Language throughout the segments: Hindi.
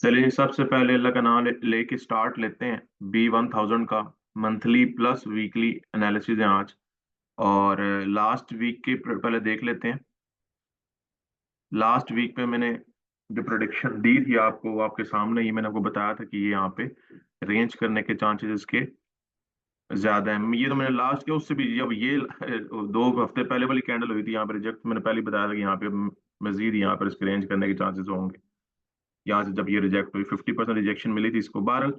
चलिए सबसे पहले अल्लाह का नाम लेके स्टार्ट लेते हैं। B1000 का मंथली प्लस वीकली एनालिसिस है आज। और लास्ट वीक के पहले देख लेते हैं। लास्ट वीक पे मैंने जो प्रोडिक्शन दी थी आपको, वो आपके सामने ही मैंने आपको बताया था कि ये यहाँ पे रेंज करने के चांसेस इसके ज्यादा है। ये तो मैंने लास्ट किया, उससे भी जब ये 2 हफ्ते पहले वाली कैंडल हुई थी यहाँ पे रिजेक्ट, मैंने पहले ही बताया था कि यहाँ पे मजीद यहाँ पर इसके रेंज करने के चांसेस होंगे। यहाँ से जब ये रिजेक्ट हुई 50% रिजेक्शन मिली थी इसको 12।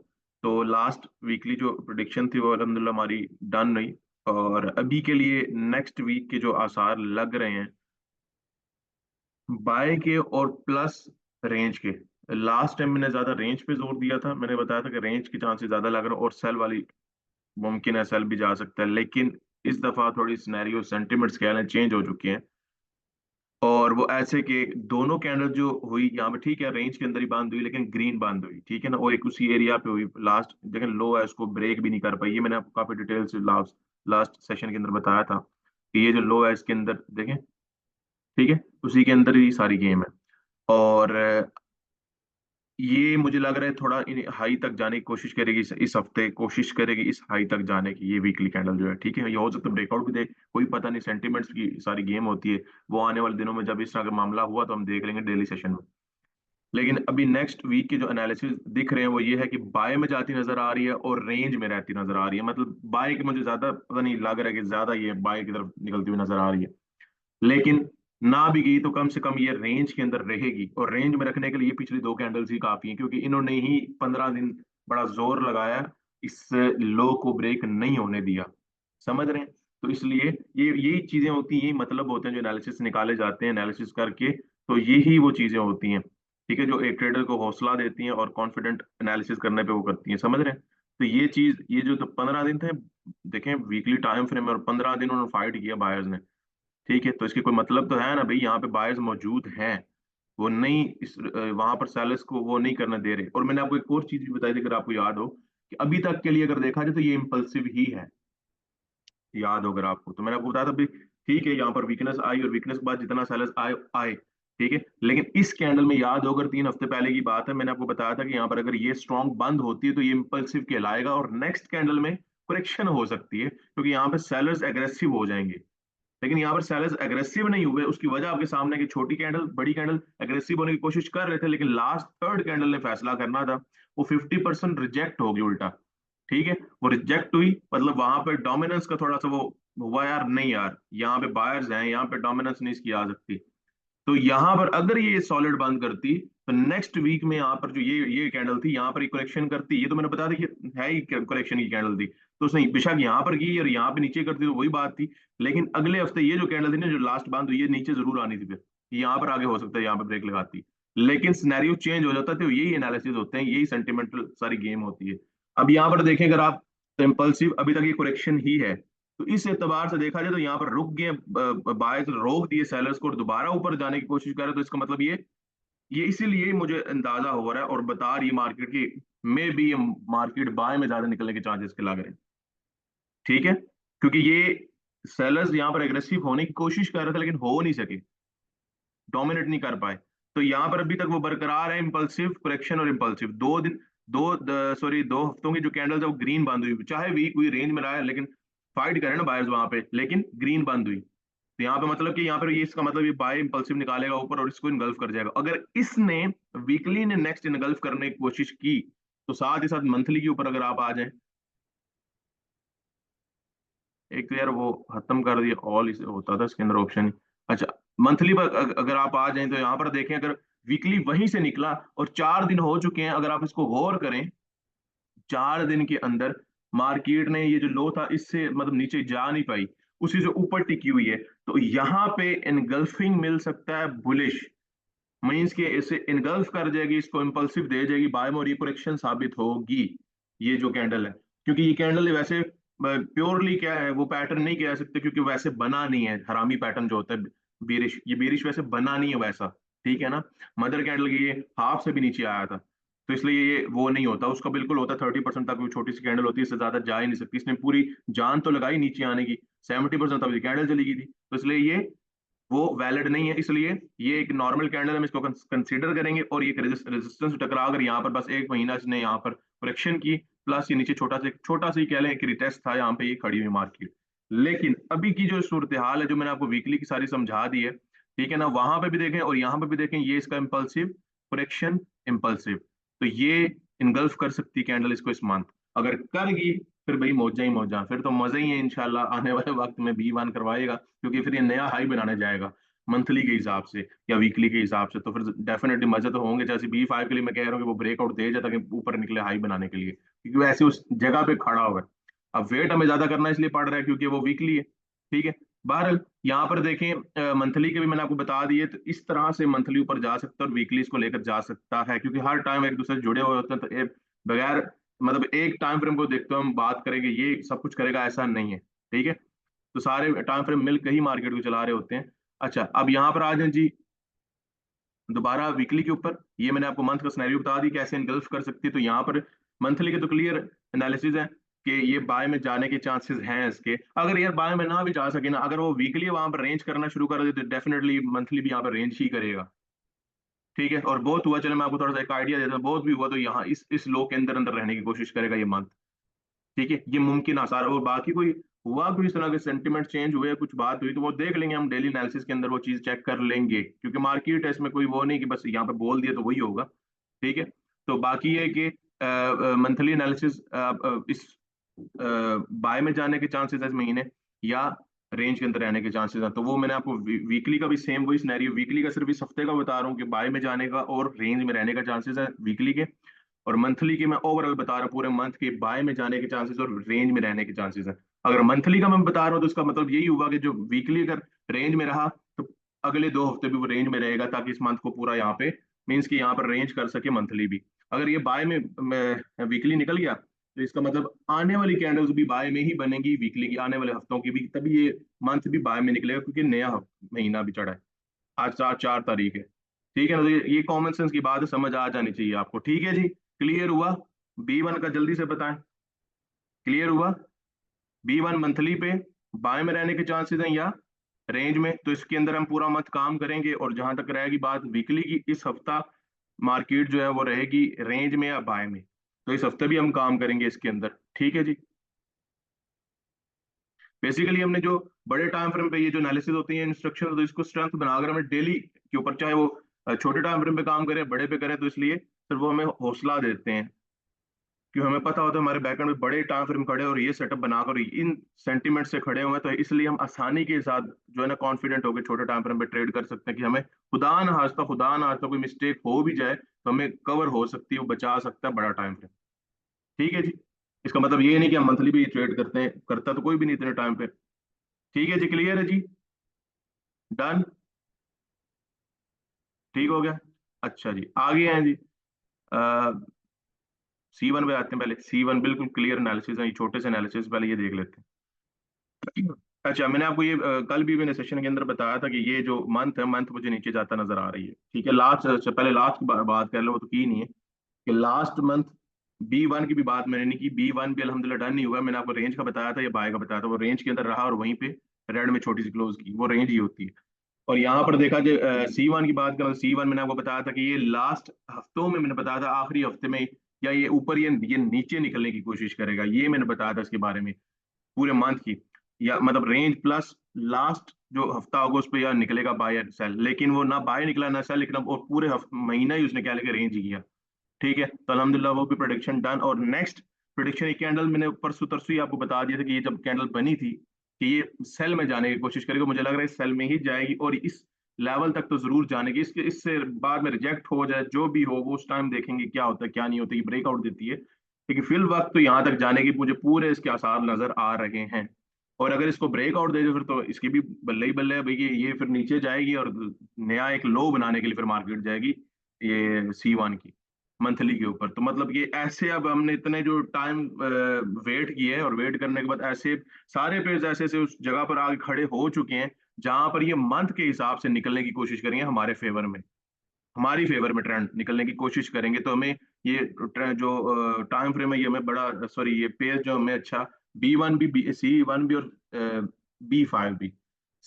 तो लास्ट वीकली जो प्रोडिक्शन थी वो अल्हम्दुलिल्लाह हमारी डन रही। और अभी के लिए नेक्स्ट वीक के जो आसार लग रहे हैं बाय के और प्लस रेंज के। लास्ट टाइम मैंने ज्यादा रेंज पे जोर दिया था, मैंने बताया था कि रेंज के चांसेस ज्यादा लग रहे हैं और सेल वाली मुमकिन है, सेल भी जा सकता है। लेकिन इस दफा थोड़ी सिनेरियो सेंटिमेंट्स क्या है चेंज हो चुके हैं। और वो ऐसे कि दोनों कैंडल जो हुई यहाँ पे, ठीक है रेंज के अंदर ही बंद हुई लेकिन ग्रीन बंद हुई, ठीक है ना, और एक उसी एरिया पे हुई। लास्ट लेकिन लो है, उसको ब्रेक भी नहीं कर पाई। ये मैंने आपको काफी डिटेल से लास्ट लास्ट सेशन के अंदर बताया था कि ये जो लो है इसके अंदर देखें, ठीक है, उसी के अंदर ही सारी गेम है। और ये मुझे लग रहा है थोड़ा हाई तक जाने की कोशिश करेगी, इस हफ्ते कोशिश करेगी इस हाई तक जाने की। ये वीकली कैंडल जो है, ठीक है, ये हो सकता है ब्रेकआउट भी दे, कोई पता नहीं, सेंटिमेंट्स की सारी गेम होती है। वो आने वाले दिनों में जब इस तरह का मामला हुआ तो हम देख लेंगे डेली सेशन में। लेकिन अभी नेक्स्ट वीक के जो एनालिसिस दिख रहे हैं वो ये है कि बाय में जाती नजर आ रही है और रेंज में रहती नजर आ रही है। मतलब बाय के मुझे ज्यादा पता नहीं लग रहा है कि ज्यादा ये बाय की तरफ निकलती हुई नजर आ रही है। लेकिन ना भी गई तो कम से कम ये रेंज के अंदर रहेगी, और रेंज में रखने के लिए पिछली 2 कैंडल्स ही काफी हैं, क्योंकि इन्होंने ही 15 दिन बड़ा जोर लगाया, इस लो को ब्रेक नहीं होने दिया। समझ रहे हैं? तो इसलिए ये यही चीजें होती हैं, यही मतलब होते हैं जो एनालिसिस निकाले जाते हैं एनालिसिस करके। तो यही वो चीजें होती हैं, ठीक है, जो एक ट्रेडर को हौसला देती हैं और कॉन्फिडेंट एनालिसिस करने पे वो करती हैं। समझ रहे हैं? तो ये चीज, ये जो तो 15 दिन थे, देखें वीकली टाइम फ्रेम में, और 15 दिन उन्होंने फाइट किया बायर्स ने, ठीक है, तो इसकी कोई मतलब तो है ना भाई, यहाँ पे बायर्स मौजूद हैं, वो नहीं इस वहां पर सेलर्स को वो नहीं करने दे रहे। और मैंने आपको एक और चीज भी बताई थी, अगर आपको याद हो, कि अभी तक के लिए अगर देखा जाए तो ये इम्पल्सिव ही है। याद हो अगर आपको, तो मैंने आपको बताया था भाई, ठीक है, यहाँ पर वीकनेस आई और वीकनेस के बाद जितना सेलर्स आए आए, ठीक है, लेकिन इस कैंडल में याद हो, अगर 3 हफ्ते पहले की बात है, मैंने आपको बताया था कि यहाँ पर अगर ये स्ट्रॉन्ग बंद होती है तो ये इम्पल्सिव कहलाएगा और नेक्स्ट कैंडल में करेक्शन हो सकती है, क्योंकि यहाँ पे सेलर्स एग्रेसिव हो जाएंगे। लेकिन यहाँ पर सेलर्स एग्रेसिव नहीं हुए, उसकी वजह आपके सामने कि छोटी कैंडल बड़ी कैंडल एग्रेसिव होने की कोशिश कर रहे थे, लेकिन लास्ट थर्ड कैंडल ने फैसला करना था, वो 50% रिजेक्ट होगी उल्टा, ठीक है। वो रिजेक्ट हुई, मतलब वहां पर डोमिनेंस का थोड़ा सा वो हुआ, यार नहीं यार, यहाँ पे बायर्स हैं, यहाँ पे डोमिनेंस नहीं इसकी आ सकती। तो यहाँ पर अगर ये सॉलिड बंद करती तो नेक्स्ट वीक में यहाँ पर जो ये कैंडल थी यहाँ पर करेक्शन करती, ये तो मैंने बता दी कि है ही करेक्शन की कैंडल थी, तो सही बेशक यहाँ पर की और यहाँ पे नीचे करती तो वही बात थी। लेकिन अगले हफ्ते ये जो कैंडल थी ना, जो लास्ट बंद हुई, ये नीचे जरूर आनी थी, फिर यहाँ पर आगे हो सकता है यहाँ पे ब्रेक लगाती, लेकिन सिनेरियो चेंज हो जाता, तो यही एनालिसिस होते हैं, यही सेंटिमेंटल सारी गेम होती है। अब यहाँ पर देखें अगर आप, इम्पल्सिव अभी तक ये करेक्शन ही है, तो इस एतबार से देखा जाए तो यहाँ पर रुक गए, बायर्स रोक दिए सेलर्स को और दोबारा ऊपर जाने की कोशिश कर रहे हैं, तो इसका मतलब ये इसीलिए मुझे अंदाजा हो रहा है और बता रही है मार्केट की, मे भी ये मार्केट बाय में ज्यादा निकलने के चांसेस के लग रहे हैं, ठीक है, क्योंकि ये सेलर्स यहाँ पर एग्रेसिव होने की कोशिश कर रहे थे लेकिन हो नहीं सके, डोमिनेट नहीं कर पाए। तो यहाँ पर अभी तक वो बरकरार है, इम्पल्सिव करेक्शन और इम्पल्सिव 2 दिन, सॉरी 2 हफ्तों की जो कैंडल है वो ग्रीन बंद हुई, चाहे वीक हुई रेंज में रहा है, लेकिन फाइट करे ना बायर्स वहां पे, लेकिन ग्रीन बंद हुई। तो यहाँ पे मतलब कि यहाँ पर ये इसका मतलब ये बाय इंपल्सिव निकालेगा ऊपर और इसको इनगल्फ कर जाएगा। अगर इसने वीकली ने नेक्स्ट इनगल्फ करने की कोशिश की, तो साथ ही साथ मंथली के ऊपर अगर आप आ जाएं, एक तो यार वो खत्म कर दिया, ऑल इसे होता था इसके अंदर ऑप्शन। अच्छा, मंथली पर अगर आप आ जाएं तो यहाँ पर देखें, अगर वीकली वहीं से निकला और 4 दिन हो चुके हैं, अगर आप इसको गौर करें, 4 दिन के अंदर मार्केट ने ये जो लो था इससे मतलब नीचे जा नहीं पाई, उसी से ऊपर टिकी हुई है। तो यहाँ पे इनगल्फिंग मिल सकता है बुलिश, मीन्स के इसे इनगल्फ कर जाएगी, इसको इंपल्सिव दे जाएगी बाय में, और ये करेक्शन साबित होगी, ये जो कैंडल है। क्योंकि ये कैंडल वैसे प्योरली क्या है, वो पैटर्न नहीं कह सकते, क्योंकि वैसे बना नहीं है, हरामी पैटर्न जो होता है बेरिश, ये बेरिश वैसे बना नहीं है वैसा, ठीक है ना। मदर कैंडल की ये हाफ से भी नीचे आया था, तो इसलिए ये वो नहीं होता, उसका बिल्कुल होता 30% तक, वो छोटी सी कैंडल होती है, इससे ज्यादा जा ही नहीं सकती। इसने पूरी जान तो लगाई नीचे आने की, 70% तक कैंडल चली गई थी, तो इसलिए ये वो वैलिड नहीं है, इसलिए ये एक नॉर्मल कैंडल हम इसको कंसीडर करेंगे। और ये रेजिस्टेंस टकरा कर यहाँ पर बस एक महीना इसने यहाँ पर करेक्शन की, प्लस ये नीचे छोटा सा ही कह लें कि रिटेस्ट था, यहाँ पे ये खड़ी हुई मार्केट। लेकिन अभी की जो सूरत हाल है, जो मैंने आपको वीकली की सारी समझा दी है, ठीक है ना, वहां पे भी देखें और यहाँ पे भी देखें, ये इसका इम्पल्सिव करेक्शन, इम्पल्सिव, तो ये इनगल्फ कर सकती कैंडल इसको इस मंथ। अगर करेगी फिर भाई मौजा ही मौजा, फिर तो मजा ही है इंशाल्लाह, आने वाले वक्त में B1 करवाएगा, क्योंकि फिर ये नया हाई बनाने जाएगा मंथली के हिसाब से या वीकली के हिसाब से। तो फिर डेफिनेटली मजे तो होंगे, जैसे B5 के लिए मैं कह रहा हूँ कि वो ब्रेकआउट दे जाए ताकि ऊपर निकले हाई बनाने के लिए, क्योंकि वो ऐसे उस जगह पे खड़ा हुआ है। अब वेट हमें ज्यादा करना इसलिए पड़ रहा है क्योंकि वो वीकली है, ठीक है। बहरहाल यहाँ पर देखें, मंथली के भी मैंने आपको बता दिए, तो इस तरह से मंथली ऊपर जा सकता है और वीकली इसको लेकर जा सकता है, क्योंकि हर टाइम एक दूसरे से जुड़े हुए होते हैं। तो बगैर मतलब एक टाइम फ्रेम को देखते हुए हम बात करेंगे ये सब कुछ करेगा, ऐसा नहीं है, ठीक है। तो सारे टाइम फ्रेम मिलकर ही मार्केट को चला रहे होते हैं। अच्छा, अब यहाँ पर आ जाए जी दोबारा वीकली के ऊपर। ये मैंने आपको मंथ का सिनेरियो बता दी कैसे इनगल्फ कर सकती है। तो यहाँ पर मंथली के तो क्लियर एनालिसिस है कि ये बाय में जाने के चांसेस हैं इसके। अगर यार बाय में ना भी जा सके ना, अगर वो वीकली वहां पर रेंज करना शुरू कर दे तो डेफिनेटली मंथली भी यहाँ पर रेंज ही करेगा, ठीक है। और बहुत हुआ, चलो मैं आपको थोड़ा सा एक आइडिया देता हूँ, बहुत भी हुआ तो यहाँ इस लो के अंदर अंदर रहने की कोशिश करेगा ये मंथ, ठीक है। ये मुमकिन आसार। और बाकी कोई हुआ, कोई इस तरह के सेंटिमेंट चेंज हुए, कुछ बात हुई, तो वो देख लेंगे हम डेली एनालिसिस के अंदर, वो चीज चेक कर लेंगे, क्योंकि मार्केट है इसमें कोई वो नहीं कि बस यहाँ पे बोल दिया तो वही होगा, ठीक है। तो बाकी ये कि मंथली एनालिसिस इस बाय में जाने के चांसेस है इस महीने, या रेंज के अंदर रहने के चांसेस हैं। तो वो मैंने आपको वीकली का भी सेम वही सिनेरियो, वीकली का सिर्फ इस हफ्ते का बता रहा हूँ कि बाय में जाने का और रेंज में रहने का चांसेस है वीकली के। और मंथली के मैं ओवरऑल बता रहा हूँ पूरे मंथ के बाय में जाने के चांसेस और रेंज में रहने के चांसेस हैं। अगर मंथली का मैं बता रहा हूँ तो इसका मतलब यही हुआ कि जो वीकली अगर रेंज में रहा तो अगले 2 हफ्ते भी वो रेंज में रहेगा, ताकि इस मंथ को पूरा यहाँ पे मीन्स कि यहाँ पर रेंज कर सके मंथली भी। अगर ये बाय में वीकली निकल गया तो इसका मतलब आने वाली कैंडल्स भी बाय में ही बनेंगी वीकली की, आने वाले हफ्तों की भी, तभी ये मंथ भी बाय में निकलेगा, क्योंकि नया महीना भी चढ़ा है। आज 4 तारीख है, ठीक है ना। तो ये कॉमन सेंस की बात है, समझ आ जानी चाहिए आपको, ठीक है जी। क्लियर हुआ? B1 का जल्दी से बताएं, क्लियर हुआ? B1 मंथली पे बाय में रहने के चांसेस हैं या रेंज में? तो इसके अंदर हम पूरा मंथ काम करेंगे। और जहां तक रहेगी बात वीकली की, इस हफ्ता मार्केट जो है वो रहेगी रेंज में या बाय में, तो इस हफ्ते भी हम काम करेंगे इसके अंदर, ठीक है जी। बेसिकली हमने जो बड़े टाइम फ्रेम पे ये जो एनालिसिस होती है इंस्ट्रक्शन, तो इसको स्ट्रेंथ बनाकर हमें डेली के ऊपर, चाहे वो छोटे टाइम फ्रेम पे काम करें बड़े पे करें, तो इसलिए फिर वो हमें हौसला देते हैं, क्योंकि हमें पता होता है हमारे बैकएंड में बड़े टाइम फ्रेम खड़े और ये सेटअप बनाकर इन सेंटीमेंट से खड़े हुए हैं, तो इसलिए हम आसानी के साथ जो है ना कॉन्फिडेंट होकर छोटे टाइम फ्रेम पे ट्रेड कर सकते हैं कि हमें खुदा ना खास्ता कोई मिस्टेक हो भी जाए तो हमें कवर हो सकती है, वो बचा सकता है बड़ा टाइम फ्रेम, ठीक है जी। इसका मतलब ये नहीं कि हम मंथली भी ट्रेड करते हैं, करता तो कोई भी नहीं इतने टाइम पे, ठीक है जी। क्लियर है जी? डन? ठीक हो गया? अच्छा जी, आगे हैं जी। C1 पे आते हैं। पहले C1 बिल्कुल क्लियर एनालिसिस है, ये छोटे से एनालिसिस पहले ये देख लेते हैं। अच्छा, मैंने आपको ये कल भी मैंने सेशन के अंदर बताया था कि ये जो मंथ है, मंथ मुझे नीचे जाता नजर आ रही है, ठीक है। लास्ट पहले लास्ट की बात कर लो, वो तो की नहीं है कि लास्ट मंथ B1 की भी बात मैंने नहीं की। B1 भी अल्हम्दुलिल्लाह डन नहीं हुआ। मैंने आपको रेंज का बताया था या बाय का बताया था, वो रेंज के अंदर रहा और वहीं पे रेड में छोटी सी क्लोज की, वो रेंज ही होती है। और यहाँ पर देखा जाए C1 की बात करें, C1 मैंने आपको बताया था कि ये लास्ट हफ्तों में मैंने बताया था आखिरी हफ्ते में, या ये ऊपर ये नीचे निकलने की कोशिश करेगा, ये मैंने बताया था इसके बारे में पूरे मंथ की, या मतलब रेंज प्लस लास्ट जो हफ्ता होगा उस पर या निकलेगा बाय या सेल। लेकिन वो ना बाय निकला ना सेल, लेकिन अब और पूरे महीना ही उसने क्या लेके रेंज ही किया, ठीक है। तो अल्हम्दुलिल्लाह वो भी प्रोडिक्शन डन। और नेक्स्ट प्रोडिक्शन, ये कैंडल मैंने परसों तरसों ही आपको बता दिया था कि ये जब कैंडल बनी थी कि ये सेल में जाने की कोशिश करेगी, मुझे लग रहा है सेल में ही जाएगी और इस लेवल तक तो जरूर जाने की। इसके इससे बाद में रिजेक्ट हो जाए जो भी हो, वो उस टाइम देखेंगे क्या होता है क्या नहीं होता, ये ब्रेकआउट देती है, लेकिन फिल वक्त तो यहाँ तक जाने की मुझे पूरे इसके आसार नजर आ रहे हैं। और अगर इसको ब्रेकआउट दे दे फिर तो इसकी भी बल्ले ही बल्ले है भाई, कि ये फिर नीचे जाएगी और नया एक लो बनाने के लिए फिर मार्केट जाएगी ये C1 की मंथली के ऊपर। तो मतलब ये ऐसे, अब हमने इतने जो टाइम वेट किए है और वेट करने के बाद ऐसे सारे पेज ऐसे ऐसे उस जगह पर आगे खड़े हो चुके हैं जहां पर ये मंथ के हिसाब से निकलने की कोशिश करेंगे हमारे फेवर में, हमारी फेवर में ट्रेंड निकलने की कोशिश करेंगे। तो हमें ये जो टाइम फ्रेम है ये हमें बड़ा, सॉरी ये पेज जो हमें अच्छा B1 भी C1 भी और B5 भी,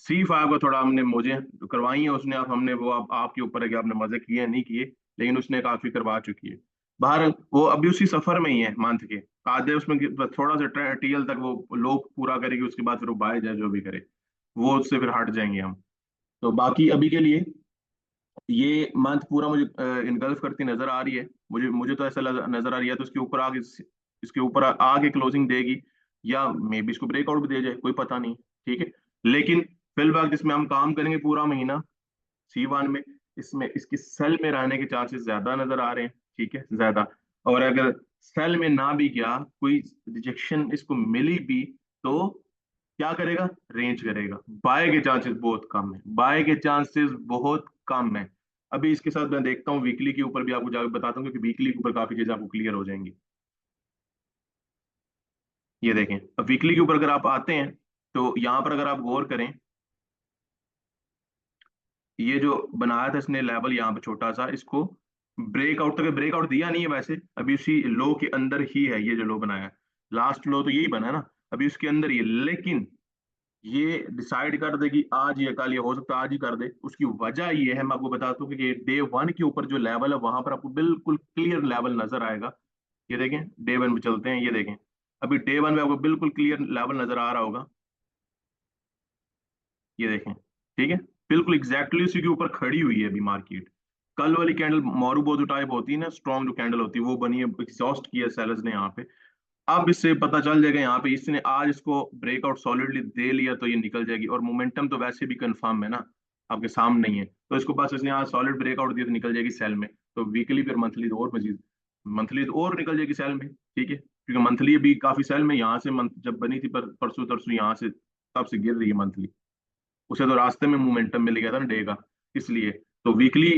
C5 का थोड़ा हमने मौजें करवाई हैं उसने, अब हमने वो अब आपके ऊपर है कि आपने मजे किए नहीं किए, लेकिन उसने काफी करवा चुकी है। बाहर वो अभी उसी सफर में ही है मंथ के, आधे उसमें थोड़ा सा टीएल तक वो लोग पूरा करेगी, उसके बाद फिर वो बाय जाए जो भी करे, वो उससे फिर हट जाएंगे हम। तो बाकी अभी के लिए ये मंथ पूरा मुझे इनगल्फ करती नजर आ रही है, मुझे मुझे तो ऐसा नजर आ रही है, तो इसके ऊपर आगे, इसके ऊपर आगे क्लोजिंग देगी, या मे बी इसको ब्रेकआउट भी दे जाए, कोई पता नहीं। ठीक है, लेकिन फिलहाल जिसमें हम काम करेंगे पूरा महीना, C1 में, इसमें इसकी सेल में रहने के चांसेस ज्यादा नजर आ रहे हैं। ठीक है, ज्यादा। और अगर सेल में ना भी गया, कोई रिजेक्शन इसको मिली भी, तो क्या करेगा, रेंज करेगा। बाय के चांसेस बहुत कम है, बाय के चांसेस बहुत कम है। अभी इसके साथ मैं देखता हूँ वीकली के ऊपर भी आपको जाकर बताता हूँ, क्योंकि वीकली के ऊपर काफी चीजें आपको क्लियर हो जाएंगी। ये देखें, अब वीकली के ऊपर अगर आप आते हैं, तो यहाँ पर अगर आप गौर करें, ये जो बनाया था इसने लेवल यहाँ पे छोटा सा, इसको ब्रेकआउट तक ब्रेकआउट दिया नहीं है वैसे, अभी उसी लो के अंदर ही है ये जो लो बनाया है। लास्ट लो तो यही बना है ना, अभी उसके अंदर ही है। लेकिन ये डिसाइड कर दे कि आज या कल, या हो सकता है आज ही कर दे, उसकी वजह ये है, मैं आपको बताता हूँ कि डे 1 के ऊपर जो लेवल है वहां पर आपको बिल्कुल क्लियर लेवल नजर आएगा। ये देखें, डे 1 पे चलते हैं, ये देखें, अभी डे 1 में आपको बिल्कुल क्लियर लेवल नजर आ रहा होगा। ये देखें, ठीक है, बिल्कुल एग्जैक्टली उसी के ऊपर खड़ी हुई है अभी मार्केट। कल वाली कैंडल मोरूबोजू टाइप होती है ना, स्ट्रॉन्ग जो कैंडल होती है, वो बनी है, एग्जॉस्ट किया सेलर्स ने यहाँ पे। अब इससे पता चल जाएगा, यहाँ पे इसने आज इसको ब्रेकआउट सॉलिडली दे लिया तो ये निकल जाएगी, और मोमेंटम तो वैसे भी कंफर्म है ना, आपके सामने नहीं है, तो इसको बस इसने आज सॉलिड ब्रेकआउट दिया तो निकल जाएगी सेल में। तो वीकली फिर मंथली तो और मजीद, मंथली तो और निकल जाएगी सेल में। ठीक है, क्योंकि मंथली भी काफी सेल में, यहाँ से मंथ जब बनी थी परसों तरसों यहाँ से, तब से गिर रही है मंथली। उसे तो रास्ते में मोमेंटम मिल गया था ना डे का, इसलिए। तो वीकली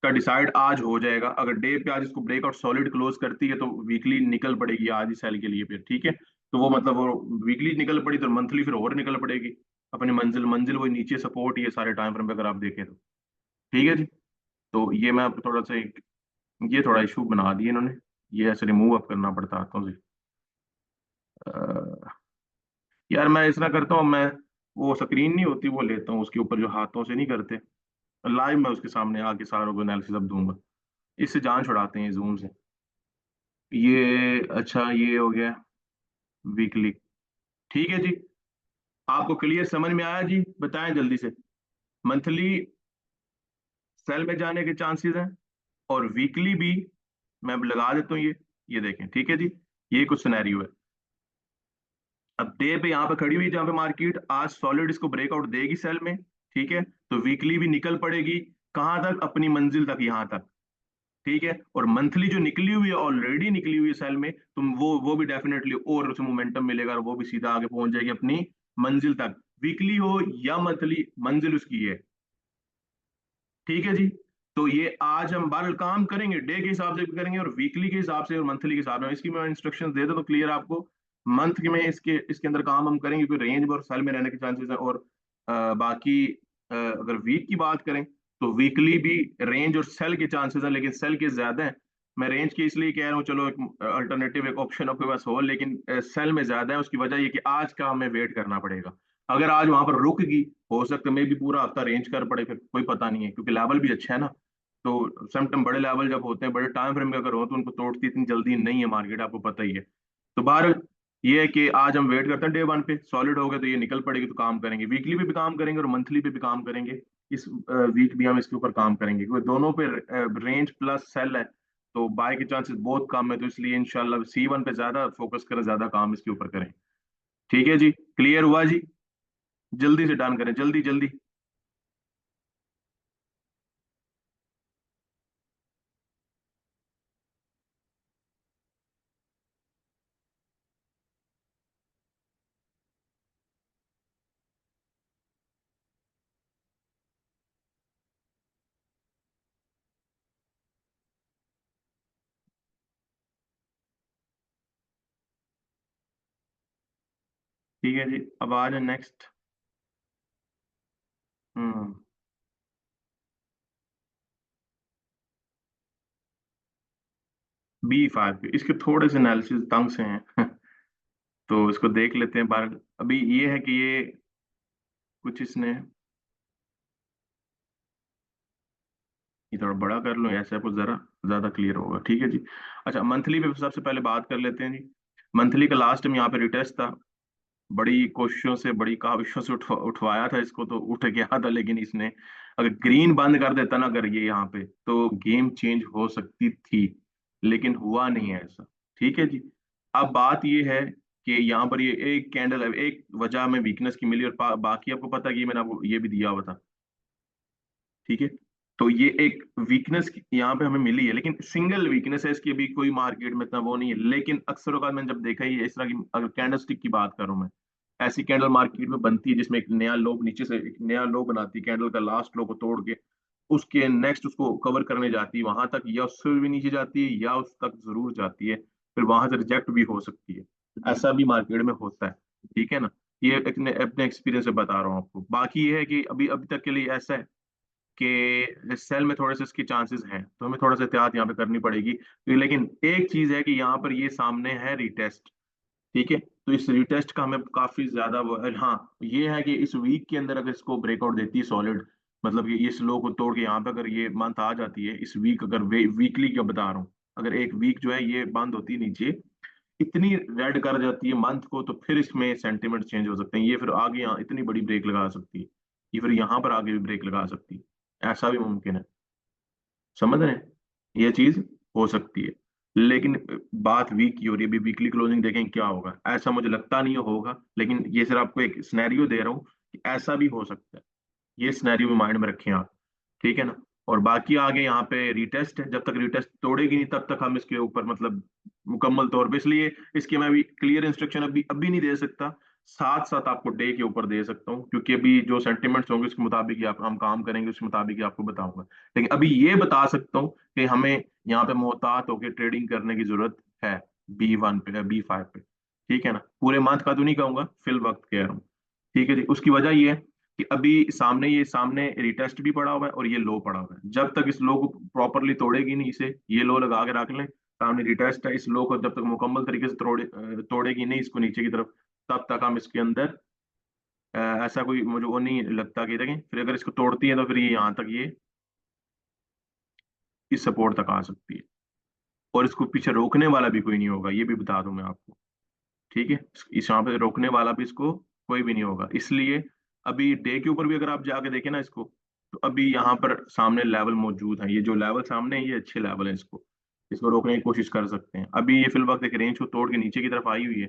का डिसाइड आज हो जाएगा, अगर डे पे आज इसको ब्रेकआउट सॉलिड क्लोज करती है तो वीकली निकल पड़ेगी आज ही सेल के लिए फिर। ठीक है, तो वो मतलब वो वीकली निकल पड़ी तो मंथली फिर और निकल पड़ेगी अपनी मंजिल, मंजिल वही नीचे सपोर्ट, ये सारे टाइम फ्रेम पे अगर आप देखें तो। ठीक है जी, तो ये मैं आपको थोड़ा सा ये थोड़ा इशू बना दिए इन्होंने, ये ऐसे रिमूव अप करना पड़ता हाथों से। अह, यार मैं इस तरह करता हूँ, मैं वो स्क्रीन नहीं होती वो लेता हूँ, उसके ऊपर जो हाथों से नहीं करते, लाइव मैं उसके सामने आके सारों को एनालिसिस अब दूंगा। इससे जान छुड़ाते हैं जूम से। ये अच्छा, ये हो गया वीकली। ठीक है जी, आपको क्लियर समझ में आया जी, बताएं जल्दी से। मंथली सेल में जाने के चांसेस हैं, और वीकली भी मैं अब लगा देता हूँ ये देखें। ठीक है जी, ये कुछ सिनेरियो है। अब डे पे यहाँ पे खड़ी हुई है जहाँ पे मार्केट, आज सॉलिड इसको ब्रेकआउट देगी सेल में। ठीक है, तो वीकली भी निकल पड़ेगी कहाँ तक, अपनी मंजिल तक, यहाँ तक। ठीक है, और मंथली जो निकली हुई है, ऑलरेडी निकली हुई है सेल में, तुम वो भी डेफिनेटली और उसे मोमेंटम मिलेगा, और वो भी सीधा आगे पहुंच जाएगी अपनी मंजिल तक, वीकली हो या मंथली, मंजिल उसकी है। ठीक है जी, तो ये आज हम बार काम करेंगे, डे के हिसाब से भी करेंगे, और वीकली के हिसाब से और मंथली के हिसाब से। इसकी मैं इंस्ट्रक्शन दे दूं तो क्लियर आपको, मंथ में इसके अंदर काम हम करेंगे, क्योंकि रेंज में और सेल में रहने के चांसेस हैं। और बाकी अगर वीक की बात करें, तो वीकली भी रेंज और सेल के चांसेस हैं, लेकिन सेल के ज्यादा हैं। मैं रेंज की इसलिए कह रहा हूँ, चलो एक अल्टरनेटिव एक ऑप्शन आपके पास हो, लेकिन सेल में ज्यादा है। उसकी वजह ये कि आज का हमें वेट करना पड़ेगा। अगर आज वहां पर रुक गई, हो सकता है मे भी पूरा हफ्ता रेंज कर पड़े, फिर कोई पता नहीं है, क्योंकि लेवल भी अच्छा है ना। तो समटाइम बड़े लेवल जब होते हैं, बड़े टाइम फ्रेम में अगर हो, तो उनको तोड़ती इतनी जल्दी नहीं है मार्केट, आपको पता ही है। तो बाहर ये है कि आज हम वेट करते हैं डे 1 पे, सॉलिड हो गए तो ये निकल पड़ेगी, तो काम करेंगे, वीकली पे भी काम करेंगे और मंथली पे भी काम करेंगे। इस वीक भी हम इसके ऊपर काम करेंगे, क्योंकि दोनों पे रेंज प्लस सेल है, तो बाय के चांसेस बहुत कम है, तो इसलिए इंशाल्लाह C1 पे ज्यादा फोकस करें, ज्यादा काम इसके ऊपर करें। ठीक है जी, क्लियर हुआ जी, जल्दी से डन करें, जल्दी जल्दी। ठीक है जी, अब आ जाए नेक्स्ट। हम्म, B5 इसके थोड़े से एनालिसिस तंग से हैं तो इसको देख लेते हैं बार। अभी ये है कि ये कुछ इसने, ये थोड़ा बड़ा कर लो, ऐसे कुछ जरा ज्यादा क्लियर होगा। ठीक है जी। अच्छा, मंथली पे सबसे पहले बात कर लेते हैं जी। मंथली का लास्ट टाइम यहाँ पे रिटेस्ट था, बड़ी कोशिशों से, बड़ी काविशों से उठवाया था इसको, तो उठ गया था। लेकिन इसने अगर ग्रीन बंद कर देता ना, अगर ये यहाँ पे, तो गेम चेंज हो सकती थी, लेकिन हुआ नहीं है ऐसा। ठीक है जी। अब बात ये है कि यहाँ पर ये एक कैंडल है, एक वजह हमें वीकनेस की मिली, और बाकी आपको पता है कि ये मैंने आपको ये भी दिया हुआ था। ठीक है। तो ये एक वीकनेस यहाँ पे हमें मिली है, लेकिन सिंगल वीकनेस है इसकी, अभी कोई मार्केट में इतना वो नहीं है। लेकिन अक्सर औकात मैंने जब देखा ही है इस तरह की, अगर कैंडल स्टिक की बात करूं मैं, ऐसी कैंडल मार्केट में बनती है जिसमें एक नया लो, नीचे से एक नया लो बनाती है कैंडल का, लास्ट लो को तोड़ के उसके नेक्स्ट उसको कवर करने जाती है वहां तक, या उससे भी नीचे जाती है, या उस तक जरूर जाती है, फिर वहां से रिजेक्ट भी हो सकती है। ऐसा भी मार्केट में होता है। ठीक है ना। ये अपने एक्सपीरियंस से बता रहा हूँ आपको। बाकी ये है कि अभी अभी तक के लिए ऐसा है कि सेल में थोड़े से इसके चांसेस हैं, तो हमें थोड़ा सा एहतियात यहाँ पे करनी पड़ेगी। लेकिन एक चीज है कि यहाँ पर ये सामने है रिटेस्ट। ठीक है। तो इस रिटेस्ट का हमें काफी ज्यादा वो है। हाँ, ये है कि इस वीक के अंदर अगर इसको ब्रेकआउट देती है सॉलिड, मतलब कि इस लो को तोड़ के यहाँ पे अगर ये मंथ आ जाती है, इस वीक, अगर वीकली क्या बता रहा हूँ, अगर एक वीक जो है ये बंद होती है नीचे, इतनी रेड कर जाती है मंथ को, तो फिर इसमें सेंटीमेंट चेंज हो सकते हैं। ये फिर आगे यहाँ इतनी बड़ी ब्रेक लगा सकती है, ये फिर यहाँ पर आगे भी ब्रेक लगा सकती है, ऐसा भी मुमकिन है। समझ रहे हैं, ये चीज हो सकती है। लेकिन बात वीक की हो रही है, अभी वीकली क्लोजिंग देखें क्या होगा, ऐसा मुझे लगता नहीं होगा, लेकिन ये सिर्फ आपको एक सिनेरियो दे रहा हूँ कि ऐसा भी हो सकता है। ये सिनेरियो भी माइंड में रखें आप। ठीक है ना। और बाकी आगे यहाँ पे रिटेस्ट है, जब तक रिटेस्ट तोड़ेगी नहीं तब तक हम इसके ऊपर मतलब मुकम्मल तौर पे, इसलिए इसके मैं अभी क्लियर इंस्ट्रक्शन अभी अभी नहीं दे सकता। साथ साथ आपको डे के ऊपर दे सकता हूँ, क्योंकि अभी जो सेंटिमेंट्स होंगे उसके मुताबिक ही आप हम काम करेंगे, उसके मुताबिक ही आपको बताऊंगा। लेकिन अभी ये बता सकता हूँ कि हमें यहाँ पे मोहतात होकर ट्रेडिंग करने की जरूरत है, B1 पे, B5 पे। ठीक है ना। पूरे मंथ का तो नहीं कहूंगा, फिल वक्त कह रहा हूँ। ठीक है जी। उसकी वजह ये है कि अभी सामने, ये सामने रिटेस्ट भी पड़ा हुआ है और ये लो पड़ा हुआ है। जब तक इस लो को प्रॉपरली तोड़ेगी नहीं, इसे ये लो लगा के रख लें, सामने रिटेस्ट है, इस लो को जब तक मुकम्मल तरीके से तोड़ेगी नहीं इसको नीचे की तरफ, तब तक हम इसके अंदर ऐसा कोई मुझे वो नहीं लगता कि देखें, फिर अगर इसको तोड़ती है तो फिर ये यहाँ तक, ये इस सपोर्ट तक आ सकती है, और इसको पीछे रोकने वाला भी कोई नहीं होगा, ये भी बता दूं मैं आपको। ठीक है। इस यहाँ पे रोकने वाला भी इसको कोई भी नहीं होगा। इसलिए अभी डे के ऊपर भी अगर आप जाके देखें ना इसको, तो अभी यहाँ पर सामने लेवल मौजूद है, ये जो लेवल सामने है ये अच्छे लेवल है, इसको इसको रोकने की कोशिश कर सकते हैं। अभी ये फिल वक्त एक रेंज को तोड़ के नीचे की तरफ आई हुई है।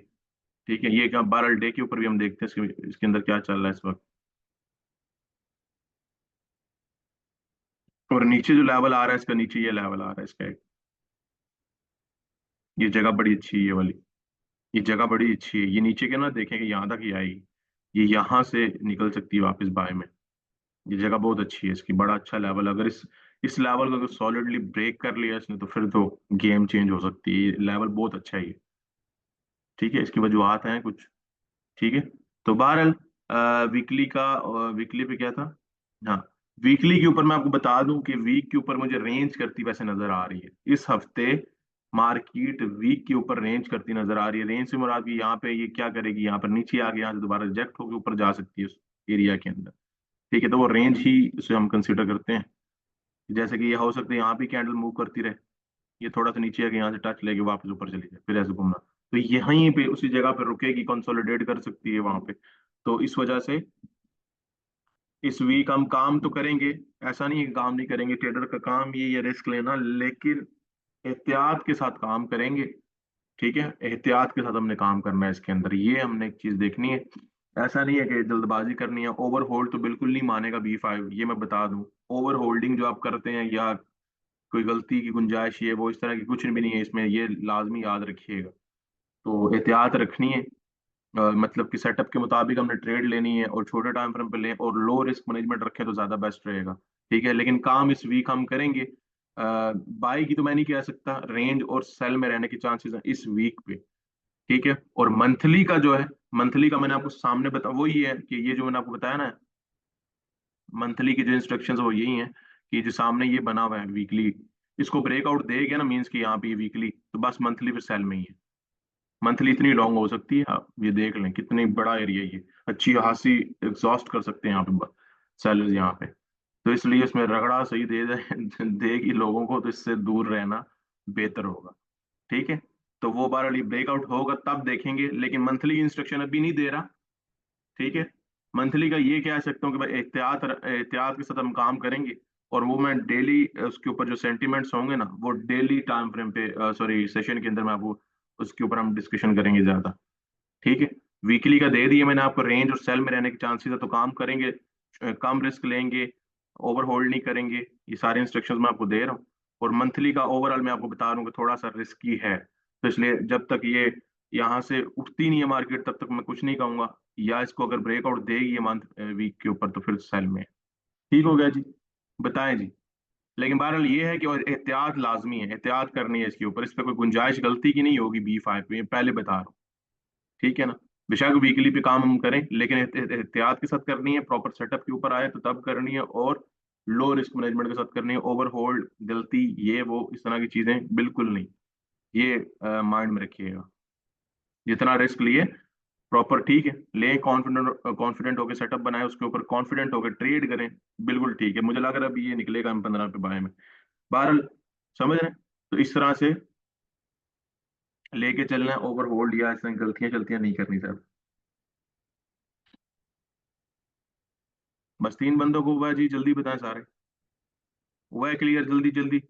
ठीक है। ये क्या, 12 डे के ऊपर भी हम देखते हैं इसके अंदर क्या चल रहा है इस वक्त। और नीचे जो लेवल आ रहा है इसका, नीचे ये लेवल आ रहा है इसका एक, ये जगह बड़ी अच्छी है ये वाली, ये जगह बड़ी अच्छी है। ये नीचे के ना देखें कि यहाँ तक ही आएगी, ये यहाँ से निकल सकती है वापस बाय में। ये जगह बहुत अच्छी है इसकी, बड़ा अच्छा लेवल। अगर इस लेवल को अगर सॉलिडली ब्रेक कर लिया इसने, तो फिर तो गेम चेंज हो सकती है। ये लेवल बहुत अच्छा है ये। ठीक है। इसकी वजूहत हैं कुछ। ठीक है। तो बहरहाल वीकली का, वीकली पे क्या था, हाँ, वीकली के ऊपर मैं आपको बता दूं कि वीक के ऊपर मुझे रेंज करती वैसे नजर आ रही है इस हफ्ते। मार्केट वीक के ऊपर रेंज करती नजर आ रही है। रेंज से मुराद कि यहाँ पे ये क्या करेगी, यहाँ पर नीचे आ गया, यहाँ से दोबारा रिजेक्ट होकर ऊपर जा सकती है उस एरिया के अंदर। ठीक है। तो वो रेंज ही उसे हम कंसिडर करते हैं। जैसे कि ये हो सकता है यहाँ भी कैंडल मूव करती रहे, ये थोड़ा सा नीचे आके यहाँ से टच लेके वापस ऊपर चली जाए, फिर ऐसे घूमना, तो यहीं पे उसी जगह पे रुकेगी, कंसोलिडेट कर सकती है वहां पे। तो इस वजह से इस वीक हम काम तो करेंगे, ऐसा नहीं है कि काम नहीं करेंगे, ट्रेडर का काम ये रिस्क लेना, लेकिन एहतियात के साथ काम करेंगे। ठीक है। एहतियात के साथ हमने काम करना है इसके अंदर, ये हमने एक चीज देखनी है। ऐसा नहीं है कि जल्दबाजी करनी है। ओवर होल्ड तो बिल्कुल नहीं मानेगा B5, ये मैं बता दूं। ओवर होल्डिंग जो आप करते हैं, या कोई गलती की गुंजाइश है, वो इस तरह की कुछ भी नहीं है इसमें, ये लाजमी याद रखिएगा। तो एहतियात रखनी है। मतलब कि सेटअप के मुताबिक हमने ट्रेड लेनी है, और छोटे टाइम फ्रेम पे लें, और लो रिस्क मैनेजमेंट रखें तो ज्यादा बेस्ट रहेगा। ठीक है। लेकिन काम इस वीक हम करेंगे। बाई की तो मैं नहीं कह सकता, रेंज और सेल में रहने के चांसेस हैं इस वीक पे। ठीक है। और मंथली का जो है, मंथली का मैंने आपको सामने बता, वो ही है कि ये जो मैंने आपको बताया ना, मंथली की जो इंस्ट्रक्शंस वो यही हैं कि जो सामने ये बना हुआ है वीकली, इसको ब्रेकआउट दे गया ना, मीन्स कि यहाँ पे ये वीकली, तो बस मंथली फिर सेल में ही है। मंथली इतनी लॉन्ग हो सकती है, आप ये देख लें कितनी बड़ा एरिया ये, अच्छी खासी एग्जॉस्ट कर सकते हैं यहाँ पे सेलर्स यहाँ पे। तो इसलिए इसमें रगड़ा सही दे देगी लोगों को, तो इससे दूर रहना बेहतर होगा। ठीक है, तो वो बार अली ब्रेकआउट होगा तब देखेंगे, लेकिन मंथली इंस्ट्रक्शन अभी नहीं दे रहा। ठीक है, मंथली का ये कह सकता हूँ कि भाई एहतियात एहतियात के साथ हम काम करेंगे, और वो मैं डेली उसके ऊपर जो सेंटिमेंट्स होंगे ना वो डेली टाइम फ्रेम पे, सॉरी सेशन के अंदर मैं आपको उसके ऊपर हम डिस्कशन करेंगे ज्यादा। ठीक है, वीकली का दे दिया मैंने आपको, रेंज और सेल में रहने के चांसेस है तो काम करेंगे, कम रिस्क लेंगे, ओवर होल्ड नहीं करेंगे, ये सारे इंस्ट्रक्शंस मैं आपको दे रहा हूँ। और मंथली का ओवरऑल मैं आपको बता रहा हूँ कि थोड़ा सा रिस्की है, तो इसलिए जब तक ये यहाँ से उठती नहीं है मार्केट तब तक मैं कुछ नहीं कहूंगा, या इसको अगर ब्रेकआउट देगी ये मंथ वीक के ऊपर तो फिर सेल में। ठीक हो गया जी, बताएं जी। लेकिन बहरहाल ये है कि और एहतियात लाजमी है, एहतियात करनी है इसके ऊपर, इस पर कोई गुंजाइश गलती की नहीं होगी B5 पे, पहले बता रहा हूँ। ठीक है ना, बेशक वीकली पे काम हम करें, लेकिन एहतियात के साथ करनी है, प्रॉपर सेटअप के ऊपर आए तो तब करनी है, और लो रिस्क मैनेजमेंट के साथ करनी है। ओवर होल्ड गलती ये वो इस तरह की चीजें बिल्कुल नहीं, ये माइंड में रखिएगा। जितना रिस्क लिए प्रॉपर, ठीक है, लें, कॉन्फिडेंट कॉन्फिडेंट होकर सेटअप बनाए, उसके ऊपर कॉन्फिडेंट होकर ट्रेड करें, बिल्कुल ठीक है। मुझे लग रहा है अभी ये निकलेगा M15 पे बाय में, बहरहाल समझ रहे हैं। तो इस तरह से लेके चलना है, ओवर होल्ड या ऐसे गलतियां चलतियां नहीं करनी सर। बस 3 बंदों को हुआ है जी, जल्दी बताएं सारे, हुआ है क्लियर, जल्दी जल्दी।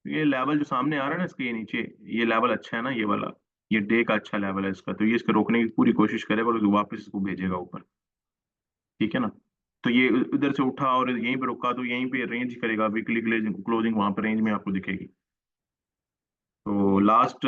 ये लेवल जो सामने आ रहा है ना इसके, ये नीचे, ये लेवल अच्छा है ना ये वाला, ये डे का अच्छा लेवल है इसका, तो ये इसको रोकने की पूरी कोशिश करेगा और वापस इसको भेजेगा ऊपर। ठीक है ना, तो ये इधर से उठा और यहीं पे रुका तो यहीं पे रेंज करेगा, वीकली क्लोजिंग वहां पर रेंज में आपको दिखेगी। तो लास्ट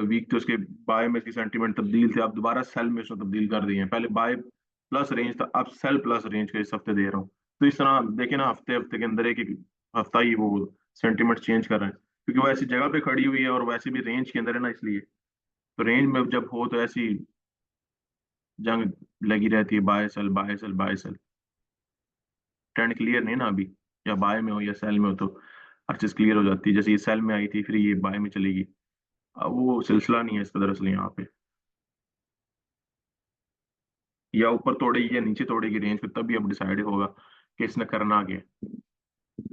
वीक तो उसके बाय में की सेंटीमेंट तब्दील थे, अब दोबारा सेल में उसने तब्दील कर दिए हैं। पहले बाय प्लस रेंज था, अब सेल प्लस रेंज का इस हफ्ते दे रहा हूँ। तो इस तरह देखे ना, हफ्ते हफ्ते के अंदर एक एक हफ्ता ही वो सेंटीमेंट चेंज कर रहे हैं, क्योंकि वो ऐसी जगह पे खड़ी हुई है और वैसे भी रेंज के अंदर है ना, इसलिए। तो रेंज में जब हो तो ऐसी जंग लगी रहती है, buy sell buy sell buy sell. Trend clear नहीं ना अभी, या बाय में हो या सेल में हो तो हर चीज क्लियर हो जाती है। जैसे ये सेल में आई थी फिर ये बाय में चलेगी, अब वो सिलसिला नहीं है इसका दरअसल यहाँ पे, या ऊपर तोड़ेगी या नीचे तोड़ेगी रेंज को, तभी अब डिसाइड होगा कि इसने करना क्या है।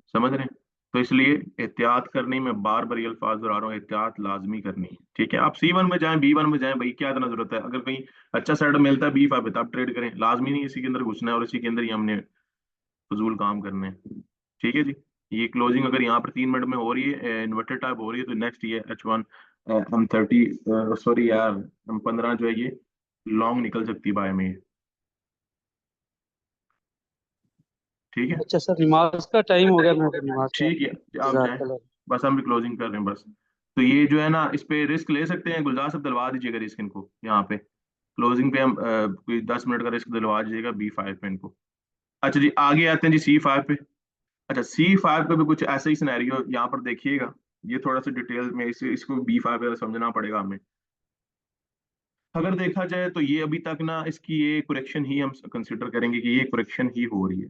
समझ रहे हैं, तो इसलिए एहतियात करनी, मैं बार बार ये अल्फाज दोहरा रहा हूँ, एहतियात लाजमी करनी है। ठीक है, आप C1 में जाएं, B1 में जाएं, भाई क्या इतना जरूरत है, अगर कहीं अच्छा सेट मिलता है B5 पे तब ट्रेड करें, लाजमी नहीं इसी के अंदर घुसना है और इसी के अंदर ही हमने फजूल काम करने हैं। ठीक है जी, ये क्लोजिंग अगर यहाँ पर 3 मिनट में हो रही है, इन्वर्टेड टाइप हो रही है, तो नेक्स्ट ये H1 M30, सॉरी यार M15 जो है ये लॉन्ग निकल सकती है बाय में ये। ठीक है, अच्छा सर, नमाज का टाइम हो गया, मैं फिर नमाज का ठीक है, आप जाएं, इंतजार कर। बस हम भी क्लोजिंग कर रहे हैं बस। तो ये जो है ना, इस पे रिस्क ले सकते हैं, गुलजार साहब दिलवा दीजिएगा रिस्क इनको यहाँ पे, क्लोजिंग पे हम कोई 10 मिनट का रिस्क दिलवा दीजिएगा B5 पे इनको। अच्छा जी, आगे आते हैं जी C5 पे। अच्छा, C5 पे भी कुछ ऐसा ही सिनेरियो यहाँ पर देखिएगा, ये थोड़ा सा डिटेल में इसको B5 समझना पड़ेगा हमें। अगर देखा जाए तो ये अभी तक ना, इसकी ये कुरेक्शन ही हम कंसिडर करेंगे कि ये कुरेक्शन ही हो रही है।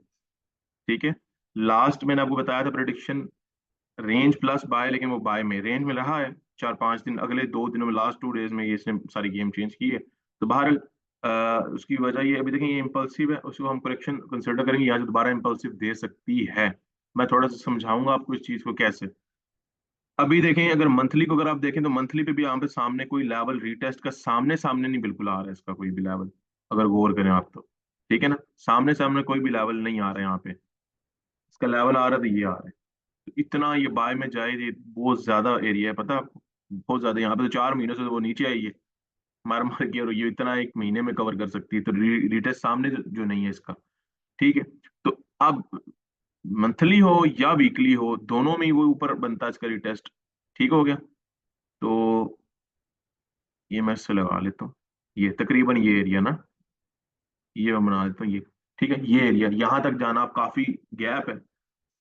ठीक है, लास्ट मैंने आपको बताया था प्रेडिक्शन रेंज प्लस बाय, लेकिन वो बाय में रेंज में रहा है 4-5 दिन, अगले 2 दिनों में लास्ट 2 डेज में ये इसने सारी गेम चेंज की है। तो बहरहाल उसकी वजह ये, अभी देखें ये इम्पल्सिव है, उसको हम करेक्शन कंसिडर करेंगे, यहाँ से दोबारा इम्पल्सिव दे सकती है। मैं थोड़ा सा समझाऊंगा आपको इस चीज को कैसे। अभी देखें, अगर मंथली को अगर आप देखें तो मंथली पे भी यहाँ पे सामने कोई लेवल रीटेस्ट का सामने सामने नहीं बिल्कुल आ रहा है इसका कोई भी लेवल, अगर गौर करें आप तो। ठीक है ना, सामने सामने कोई भी लेवल नहीं आ रहा है यहाँ पे, इसका लेवल आ रहा है तो ये आ रहा है। तो इतना ये बाय में जाए, ये बहुत ज्यादा एरिया है पता है आपको, बहुत ज्यादा। यहाँ पे तो 4 महीनों से तो वो नीचे आई है मार मार के, और ये इतना एक महीने में कवर कर सकती है, तो रिटेस्ट सामने जो नहीं है इसका। ठीक है, तो अब मंथली हो या वीकली हो, दोनों में ही वो ऊपर बनता है इसका रिटेस्ट। ठीक हो गया, तो ये मैं इससे लगा लेता हूँ, ये तकरीबन ये एरिया ना, ये मैं बना देता हूँ ये। ठीक है, ये एरिया यहाँ तक जाना, आप काफी गैप है,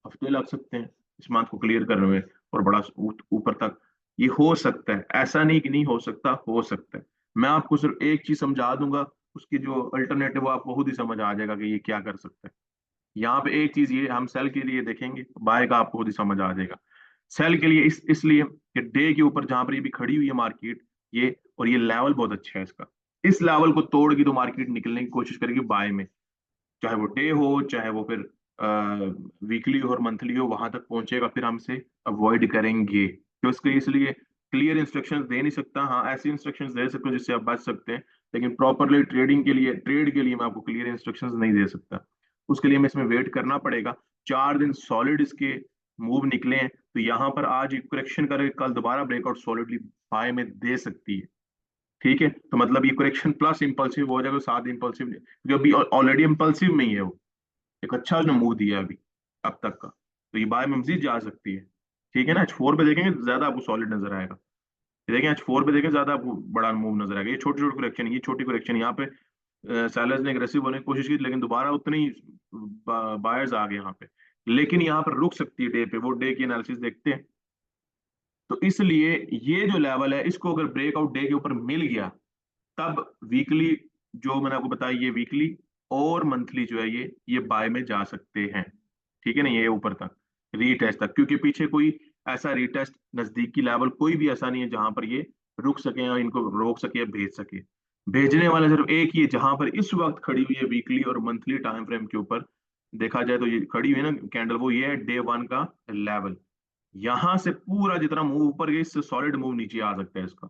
हफ्ते लग सकते हैं इस मंथ को क्लियर करने में, और बड़ा ऊपर तक ये हो सकता है, ऐसा नहीं कि नहीं हो सकता, हो सकता है। मैं आपको सिर्फ एक चीज समझा दूंगा, उसकी जो अल्टरनेटिव आपको खुद ही समझ आ जाएगा कि ये क्या कर सकता है। यहाँ पे एक चीज ये हम सेल के लिए देखेंगे, बाय का आपको खुद ही समझ आ जाएगा। सेल के लिए इसलिए कि डे के ऊपर जहां पर ये भी खड़ी हुई है मार्केट, ये और ये लेवल बहुत अच्छा है इसका। इस लेवल को तोड़गी तो मार्केट निकलने की कोशिश करेगी बाय में, चाहे वो डे हो, चाहे वो फिर वीकली और मंथली हो, वहां तक पहुंचेगा फिर हम इसे अवॉइड करेंगे। तो इसके इसलिए क्लियर इंस्ट्रक्शंस दे नहीं सकता। हाँ, ऐसी इंस्ट्रक्शंस दे सकते हो जिससे आप बच सकते हैं, लेकिन प्रॉपरली ट्रेड के लिए मैं आपको क्लियर इंस्ट्रक्शंस नहीं दे सकता। उसके लिए हमें इसमें वेट करना पड़ेगा। 4 दिन सॉलिड इसके मूव निकले हैं, तो यहाँ पर आज करेक्शन करके कल दोबारा ब्रेकआउट सॉलिडली बाय में दे सकती है। ठीक है, तो मतलब ये करेक्शन प्लस इंपल्सिव हो जाएगा, साथ इंपल्सिव, क्योंकि अभी ऑलरेडी इंपल्सिव में ही है वो। एक अच्छा उसने मूव दिया अभी अब तक का, तो ये बाय में मजीद जा सकती है। ठीक है ना, H4 पे देखेंगे तो ज्यादा आपको सॉलिड नजर आएगा। ये देखें H4 पे देखें, ज्यादा आपको बड़ा मूव नजर आएगा। ये छोटी छोटी करेक्शन, ये छोटी करेक्शन यहाँ पे सेलर्स ने एग्रेसिव होने की कोशिश की, लेकिन दोबारा उतने ही बायर्स आ गए यहाँ पे। लेकिन यहाँ पर रुक सकती है डे पे, वो डे की एनालिसिस देखते हैं। तो इसलिए ये जो लेवल है, इसको अगर ब्रेकआउट डे के ऊपर मिल गया, तब वीकली, जो मैंने आपको बताया, ये वीकली और मंथली जो है ये बाय में जा सकते हैं। ठीक है ना, ये ऊपर तक रीटेस्ट तक, क्योंकि पीछे कोई ऐसा रीटेस्ट नजदीकी लेवल कोई भी ऐसा नहीं है जहां पर ये रुक सके या इनको रोक सके या भेज सके। भेजने वाला सिर्फ एक ही है, जहां पर इस वक्त खड़ी हुई है वीकली और मंथली टाइम फ्रेम के ऊपर देखा जाए, तो ये खड़ी हुई है ना कैंडल, वो ये है डे 1 का लेवल। यहां से पूरा जितना मूव ऊपर गया, इससे सॉलिड मूव नीचे आ सकता है इसका।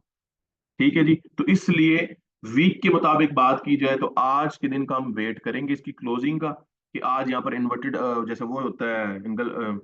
ठीक है जी, तो इसलिए वीक के मुताबिक बात की जाए तो आज के दिन का हम वेट करेंगे इसकी क्लोजिंग का, कि आज यहाँ पर इन्वर्टेड, जैसे वो होता है एंगल,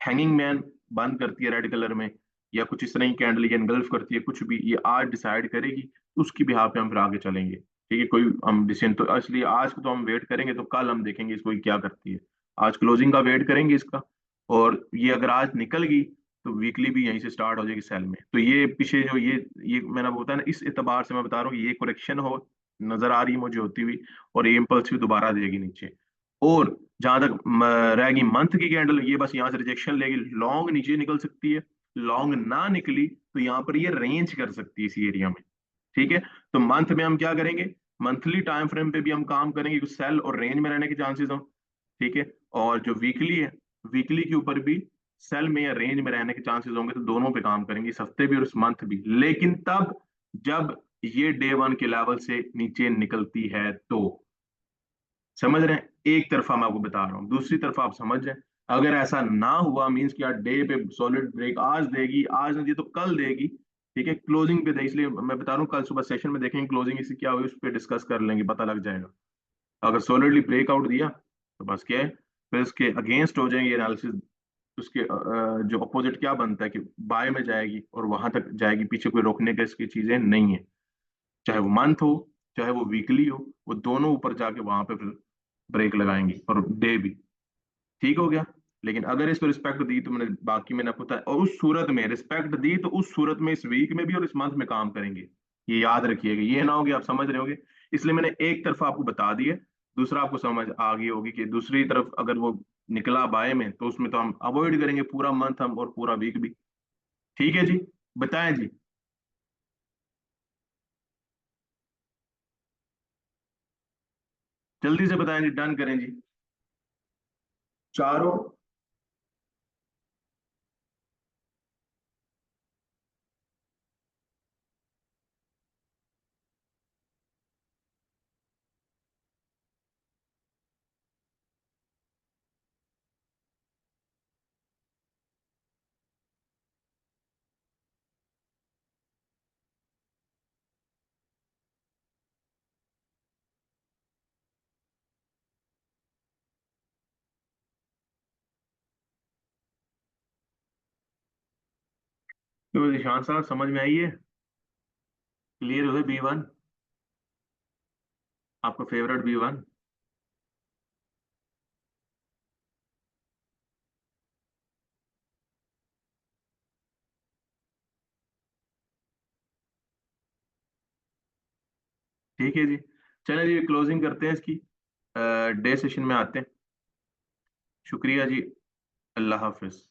हैंगिंग मैन बंद करती है रेड कलर में, या कुछ इस तरह की कैंडल ये एनगल्फ करती है, कुछ भी ये आज डिसाइड करेगी, तो उसकी बिहाफ पे हम फिर आगे चलेंगे। ठीक है, कोई हम डिसीजन, तो इसलिए आज को तो हम वेट करेंगे, तो कल हम देखेंगे इसको ये क्या करती है। आज क्लोजिंग का वेट करेंगे इसका, और ये अगर आज निकल गई तो वीकली भी यहीं से स्टार्ट हो जाएगी सेल में। तो ये पीछे जो ये मैंने आपको बताया ना, इस एतबार से मैं बता रहा हूँ कि ये करेक्शन हो नजर आ रही है मुझे होती हुई, और ये इम्पल्स भी दोबारा देगी नीचे। और जहां तक रहेगी मंथ की कैंडल, ये बस यहाँ से रिजेक्शन लेगी, लॉन्ग नीचे निकल सकती है। लॉन्ग ना निकली तो यहाँ पर ये रेंज कर सकती है इसी एरिया में। ठीक है, तो मंथ में हम क्या करेंगे, मंथली टाइम फ्रेम पे भी हम काम करेंगे कि सेल और रेंज में रहने के चांसेस हो। ठीक है, और जो वीकली है, वीकली के ऊपर भी सेल में या रेंज में रहने के चांसेस होंगे, तो दोनों पे काम करेंगे, इस हफ्ते भी और इस मंथ भी। लेकिन तब जब ये डे 1 के लेवल से नीचे निकलती है तो, समझ रहे हैं, एक तरफा मैं आपको बता रहा हूँ, दूसरी तरफा आप समझ जाए। अगर ऐसा ना हुआ, मींस कि यार डे पे सॉलिड ब्रेक आज देगी, आज नहीं दी तो कल देगी। ठीक है, क्लोजिंग पे दे, इसलिए मैं बता रहा हूँ कल सुबह सेशन में देखेंगे क्लोजिंग इसकी क्या हुई, उस पर डिस्कस कर लेंगे, पता लग जाएगा। अगर सॉलिडली ब्रेकआउट दिया तो बस क्या है, फिर इसके अगेंस्ट हो जाएंगे एनालिसिस। उसके जो अपोजिट क्या बनता है कि बाय में जाएगी और वहां तक जाएगी, पीछे कोई रोकने का इसकी चीजें नहीं है। चाहे वो मंथ हो, चाहे वो वीकली हो, वो दोनों ऊपर जाके वहां पे फिर ब्रेक लगाएंगी, और डे भी। ठीक हो गया। लेकिन अगर इसको रिस्पेक्ट दी, तो मैंने आपको बताया, और उस सूरत में रिस्पेक्ट दी, तो उस सूरत में इस वीक में भी और इस मंथ में काम करेंगे। ये याद रखिएगा, ये ना होगी आप समझ रहे होगे। इसलिए मैंने एक तरफा आपको बता दिया, दूसरा आपको समझ आ गई होगी कि दूसरी तरफ अगर वो निकला बाय में, तो उसमें तो हम अवॉइड करेंगे पूरा मंथ हम और पूरा वीक भी। ठीक है जी, बताएं जी। जल्दी से बताएं जी, डन करें जी। चारों। तो निशान साहब समझ में आई है, क्लियर हुए B1, आपका फेवरेट B1। ठीक है जी, चलें जी क्लोजिंग करते हैं इसकी, डे सेशन में आते हैं। शुक्रिया जी, अल्लाह हाफिज।